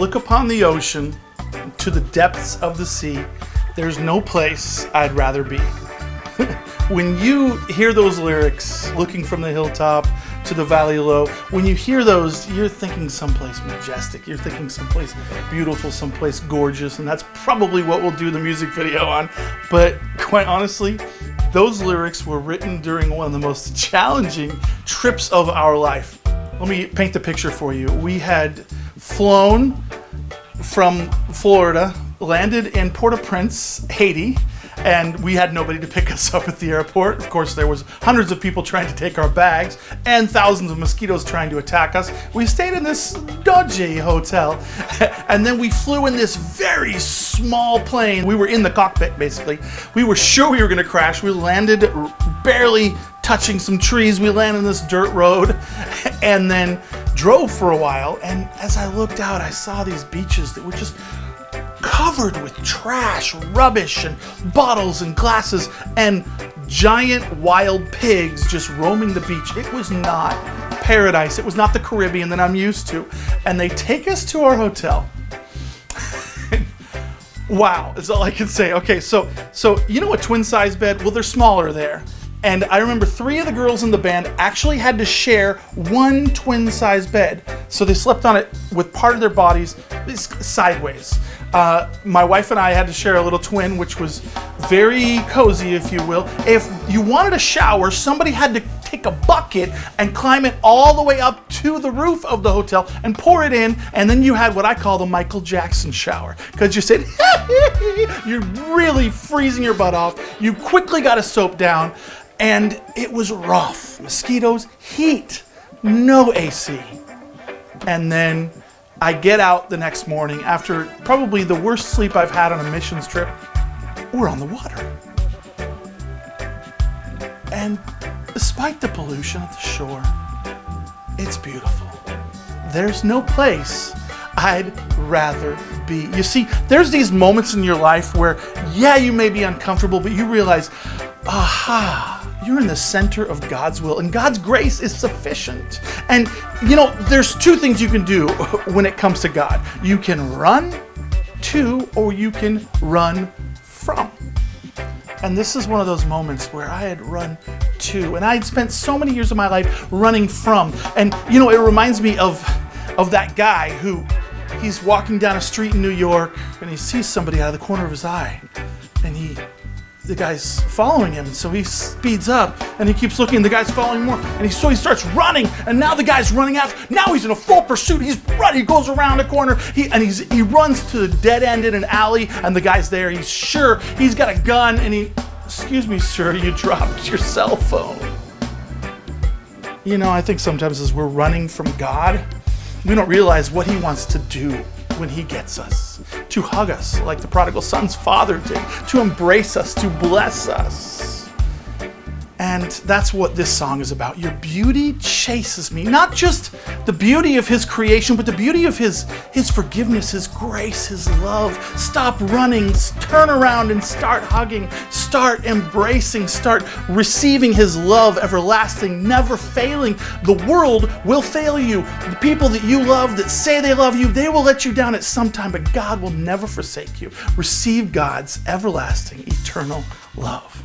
look upon the ocean, to the depths of the sea, there's no place I'd rather be. When you hear those lyrics, looking from the hilltop to the valley low, when you hear those, you're thinking someplace majestic. You're thinking someplace beautiful, someplace gorgeous, and that's probably what we'll do the music video on. But quite honestly, those lyrics were written during one of the most challenging trips of our life. Let me paint the picture for you. We had flown from Florida, landed in Port-au-Prince, Haiti, and we had nobody to pick us up at the airport. Of course, there was hundreds of people trying to take our bags and thousands of mosquitoes trying to attack us. We stayed in this dodgy hotel, and then we flew in this very small plane. We were in the cockpit, basically. We were sure we were gonna crash. We landed barely touching some trees. We landed on this dirt road and then drove for a while. And as I looked out, I saw these beaches that were just covered with trash, rubbish, and bottles and glasses, and giant wild pigs just roaming the beach. It was not paradise. It was not the Caribbean that I'm used to. And they take us to our hotel. Wow, is all I can say. Okay, so you know a twin size bed? Well, they're smaller there. And I remember 3 of the girls in the band actually had to share one twin size bed. So they slept on it with part of their bodies sideways. My wife and I had to share a little twin, which was very cozy, if you will. If you wanted a shower, somebody had to take a bucket and climb it all the way up to the roof of the hotel and pour it in, and then you had what I call the Michael Jackson shower, because you said, you're really freezing your butt off. You quickly got a soap down, and it was rough. Mosquitoes, heat, no AC. And then I get out the next morning after probably the worst sleep I've had on a missions trip. We're on the water. And despite the pollution at the shore, it's beautiful. There's no place I'd rather be. You see, there's these moments in your life where, yeah, you may be uncomfortable, but you realize, aha, you're in the center of God's will, and God's grace is sufficient. And you know, there's 2 things you can do when it comes to God. You can run to, or you can run from. And this is one of those moments where I had run to, and I had spent so many years of my life running from. And you know, it reminds me of that guy who, he's walking down a street in New York, and he sees somebody out of the corner of his eye, and the guy's following him, so he speeds up and he keeps looking, and the guy's following more, and so he starts running, and now the guy's running after. Now he's in a full pursuit. He's running. He goes around a corner. He runs to the dead end in an alley, and the guy's there. He's sure he's got a gun, and excuse me, sir, you dropped your cell phone. You know, I think sometimes as we're running from God, we don't realize what He wants to do when He gets us, to hug us like the prodigal son's father did, to embrace us, to bless us. And that's what this song is about. Your beauty chases me. Not just the beauty of His creation, but the beauty of His forgiveness, His grace, His love. Stop running, turn around and start hugging, start embracing, start receiving His love, everlasting, never failing. The world will fail you. The people that you love, that say they love you, they will let you down at some time, but God will never forsake you. Receive God's everlasting, eternal love.